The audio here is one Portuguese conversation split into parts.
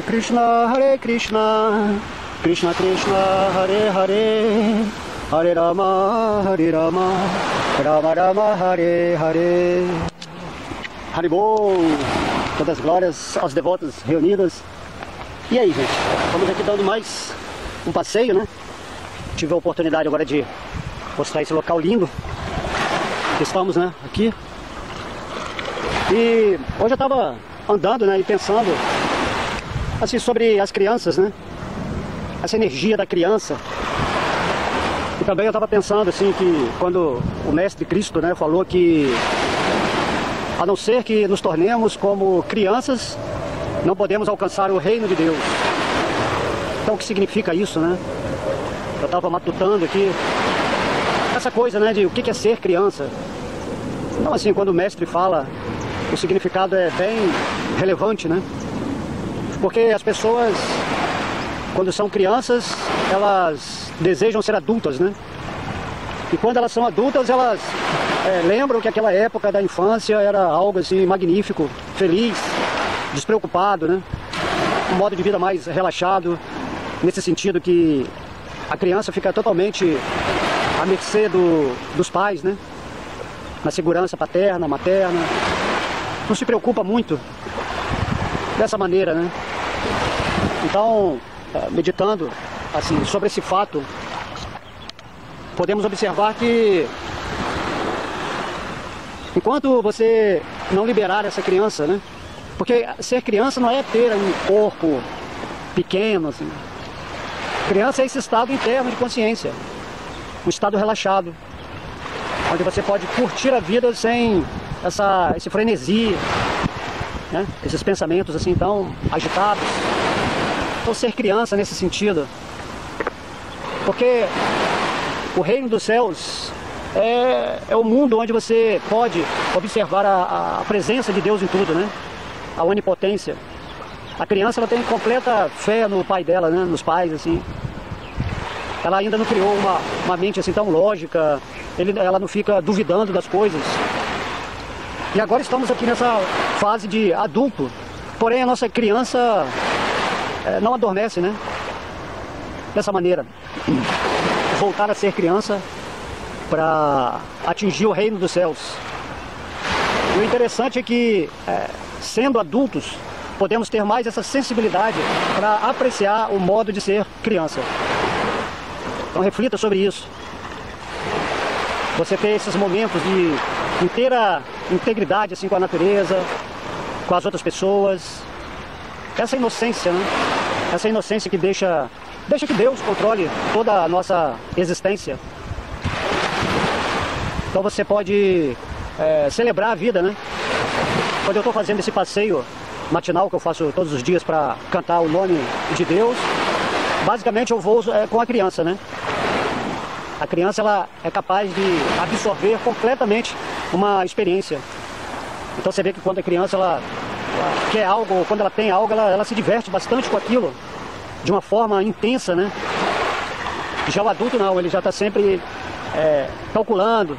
Krishna, Hare Krishna, Krishna Krishna, Hare Hare, Hare Rama, Rama Rama, Hare Hare. Haribol, todas as glórias aos devotos reunidos. E aí, gente, estamos aqui dando mais um passeio, né? Tive a oportunidade agora de mostrar esse local lindo que estamos, né, aqui. E hoje eu estava andando, né, e pensando assim sobre as crianças, né? Essa energia da criança. E também eu estava pensando assim que quando o Mestre Cristo, né, falou que a não ser que nos tornemos como crianças, não podemos alcançar o reino de Deus. Então o que significa isso, né? Eu estava matutando aqui essa coisa, né, de o que é ser criança. Então assim, quando o Mestre fala, o significado é bem relevante, né? Porque as pessoas, quando são crianças, elas desejam ser adultas, né? E quando elas são adultas, elas lembram que aquela época da infância era algo assim magnífico, feliz, despreocupado, né? Um modo de vida mais relaxado, nesse sentido que a criança fica totalmente à mercê dos pais, né? Na segurança paterna, materna. Não se preocupa muito dessa maneira, né? Então, meditando assim sobre esse fato, podemos observar que enquanto você não liberar essa criança, né? Porque ser criança não é ter um corpo pequeno, assim. Criança é esse estado interno de consciência, um estado relaxado, onde você pode curtir a vida sem esse frenesi, né? Esses pensamentos assim tão agitados. Então ser criança nesse sentido, porque o reino dos céus é o mundo onde você pode observar a presença de Deus em tudo, né? A onipotência. A criança, ela tem completa fé no pai dela, né? Nos pais, assim. Ela ainda não criou uma mente assim tão lógica, ela não fica duvidando das coisas. E agora estamos aqui nessa fase de adulto, porém a nossa criança não adormece, né? Dessa maneira. Voltar a ser criança para atingir o reino dos céus. E o interessante é que, sendo adultos, podemos ter mais essa sensibilidade para apreciar o modo de ser criança. Então reflita sobre isso. Você ter esses momentos de inteira integridade assim, com a natureza, com as outras pessoas. Essa inocência, né? Essa inocência que deixa que Deus controle toda a nossa existência. Então você pode celebrar a vida, né? Quando eu estou fazendo esse passeio matinal que eu faço todos os dias para cantar o nome de Deus, basicamente eu vou com a criança, né? A criança, ela é capaz de absorver completamente uma experiência. Então você vê que quando a criança ela quer algo, quando ela tem algo, ela se diverte bastante com aquilo, de uma forma intensa, né? Já o adulto não, ele já está sempre calculando,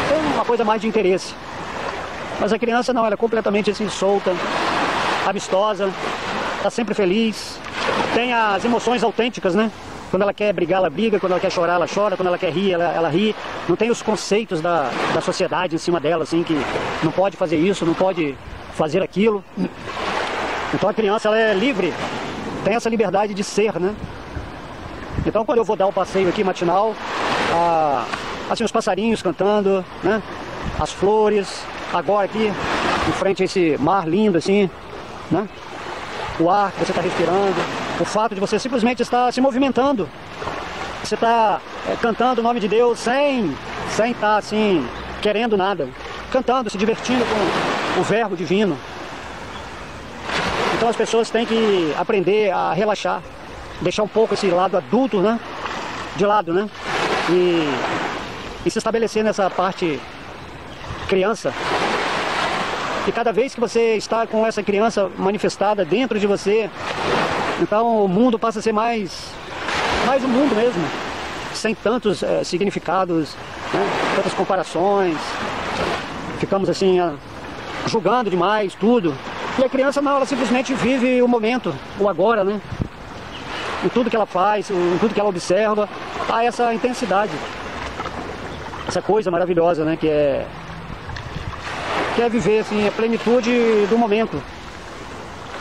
tem uma coisa mais de interesse. Mas a criança não, ela é completamente assim, solta, amistosa, está sempre feliz, tem as emoções autênticas, né? Quando ela quer brigar, ela briga, quando ela quer chorar, ela chora, quando ela quer rir, ela ri. Não tem os conceitos da sociedade em cima dela, assim, que não pode fazer isso, não pode fazer aquilo. Então a criança, ela é livre, tem essa liberdade de ser, né? Então quando eu vou dar o passeio aqui matinal, assim, os passarinhos cantando, né? As flores, agora aqui, em frente a esse mar lindo, assim, né? O ar que você está respirando, o fato de você simplesmente estar se movimentando, você está cantando o nome de Deus sem estar assim, querendo nada, cantando, se divertindo com o verbo divino. Então as pessoas têm que aprender a relaxar, deixar um pouco esse lado adulto, né, de lado, né, e se estabelecer nessa parte criança. E cada vez que você está com essa criança manifestada dentro de você, então o mundo passa a ser mais um mundo mesmo, sem tantos significados, né? Tantas comparações. Ficamos assim, julgando demais tudo. E a criança não, ela simplesmente vive o momento, o agora, né? Em tudo que ela faz, em tudo que ela observa, há essa intensidade. Essa coisa maravilhosa, né? Que é viver, assim, a plenitude do momento.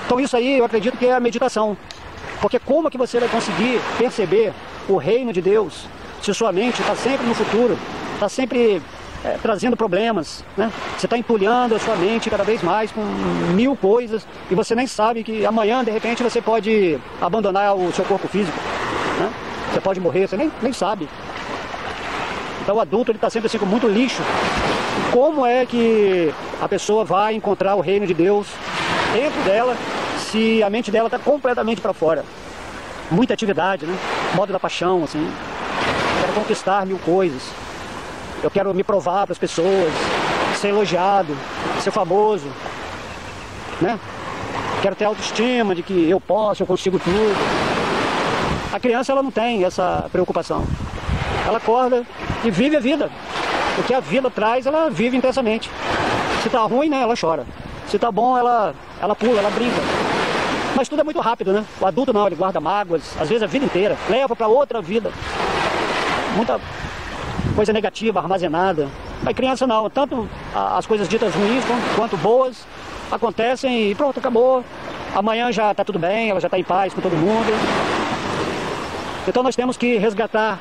Então isso aí eu acredito que é a meditação. Porque como é que você vai conseguir perceber o reino de Deus se sua mente está sempre no futuro, está sempre trazendo problemas, né? Você está entulhando a sua mente cada vez mais com 1000 coisas e você nem sabe que amanhã, de repente, você pode abandonar o seu corpo físico, né? Você pode morrer, você nem sabe. Então o adulto está sempre assim com muito lixo. Como é que a pessoa vai encontrar o reino de Deus dentro dela se a mente dela está completamente para fora? Muita atividade, né? Modo da paixão, assim. Quero conquistar 1000 coisas. Eu quero me provar para as pessoas, ser elogiado, ser famoso, né? Quero ter autoestima de que eu posso, eu consigo tudo. A criança, ela não tem essa preocupação. Ela acorda e vive a vida. O que a vida traz, ela vive intensamente. Se tá ruim, né, ela chora. Se tá bom, ela pula, ela brinca. Mas tudo é muito rápido, né? O adulto não, ele guarda mágoas, às vezes a vida inteira, leva para outra vida. Muita coisa negativa, armazenada. A criança não, tanto as coisas ditas ruins quanto boas acontecem e pronto, acabou. Amanhã já tá tudo bem, ela já tá em paz com todo mundo. Então nós temos que resgatar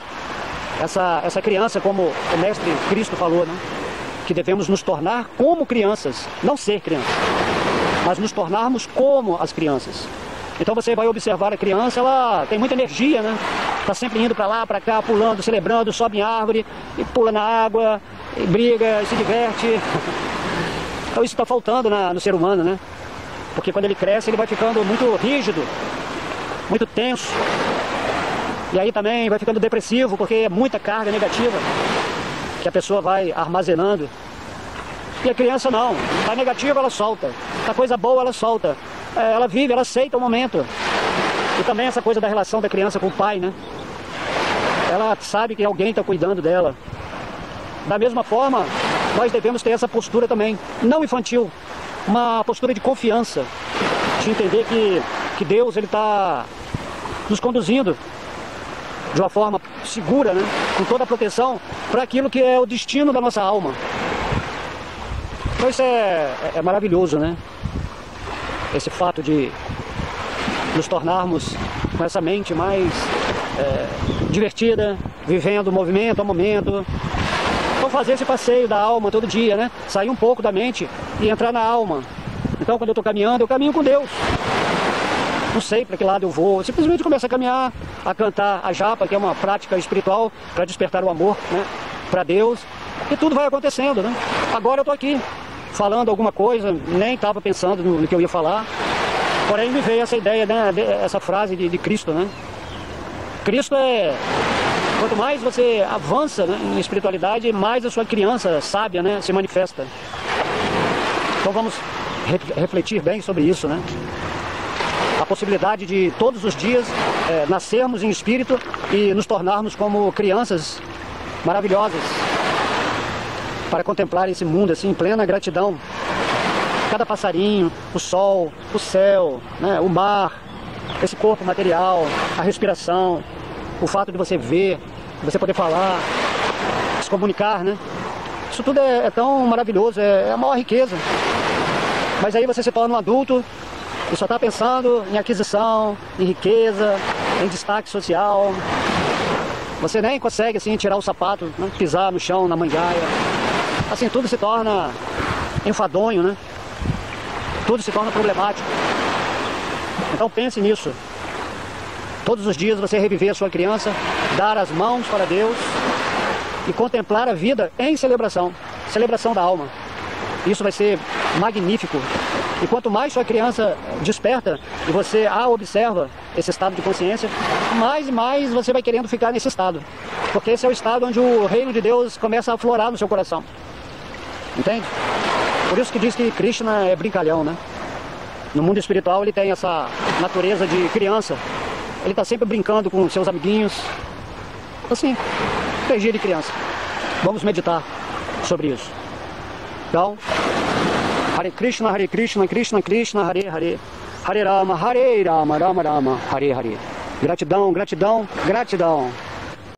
essa criança, como o Mestre Cristo falou, né? Que devemos nos tornar como crianças, não ser crianças, mas nos tornarmos como as crianças. Então você vai observar a criança, ela tem muita energia, né? Está sempre indo para lá, para cá, pulando, celebrando, sobe em árvore, e pula na água, e briga, e se diverte. Então isso está faltando no ser humano, né? Porque quando ele cresce, ele vai ficando muito rígido, muito tenso. E aí também vai ficando depressivo, porque é muita carga negativa que a pessoa vai armazenando. E a criança não, tá negativa, ela solta, tá coisa boa, ela solta. Ela vive, ela aceita o momento. E também essa coisa da relação da criança com o pai, né? Ela sabe que alguém está cuidando dela. Da mesma forma, nós devemos ter essa postura também, não infantil, uma postura de confiança, de entender que Deus, ele está nos conduzindo de uma forma segura, né? Com toda a proteção para aquilo que é o destino da nossa alma. Então isso é maravilhoso, né? Esse fato de nos tornarmos com essa mente mais divertida, vivendo momento a momento. Então fazer esse passeio da alma todo dia, né? Sair um pouco da mente e entrar na alma. Então quando eu estou caminhando, eu caminho com Deus. Não sei para que lado eu vou, eu simplesmente começo a caminhar, a cantar a japa, que é uma prática espiritual para despertar o amor, né, para Deus, e tudo vai acontecendo, né? Agora eu estou aqui, falando alguma coisa, nem estava pensando no que eu ia falar, porém me veio essa ideia, né, essa frase de Cristo, né? Cristo quanto mais você avança, né, em espiritualidade, mais a sua criança sábia, né, se manifesta. Então vamos refletir bem sobre isso, né? A possibilidade de todos os dias nascermos em espírito e nos tornarmos como crianças maravilhosas para contemplar esse mundo assim em plena gratidão. Cada passarinho, o sol, o céu, né, o mar, esse corpo material, a respiração, o fato de você ver, de você poder falar, se comunicar, né? Isso tudo é tão maravilhoso, é a maior riqueza. Mas aí você se torna um adulto e só está pensando em aquisição, em riqueza, em destaque social. Você nem consegue assim tirar o sapato, né? Pisar no chão, na mangueira. Assim, tudo se torna enfadonho, né? Tudo se torna problemático. Então pense nisso. Todos os dias você reviver a sua criança, dar as mãos para Deus e contemplar a vida em celebração. Celebração da alma. Isso vai ser magnífico. E quanto mais sua criança desperta e você a observa, esse estado de consciência, mais e mais você vai querendo ficar nesse estado. Porque esse é o estado onde o reino de Deus começa a aflorar no seu coração. Entende? Por isso que diz que Krishna é brincalhão, né? No mundo espiritual ele tem essa natureza de criança. Ele está sempre brincando com seus amiguinhos. Assim, energia de criança. Vamos meditar sobre isso. Então, Hare Krishna, Krishna Krishna, Hare Hare. Hare Rama, Rama Rama, Hare Hare. Gratidão, gratidão, gratidão.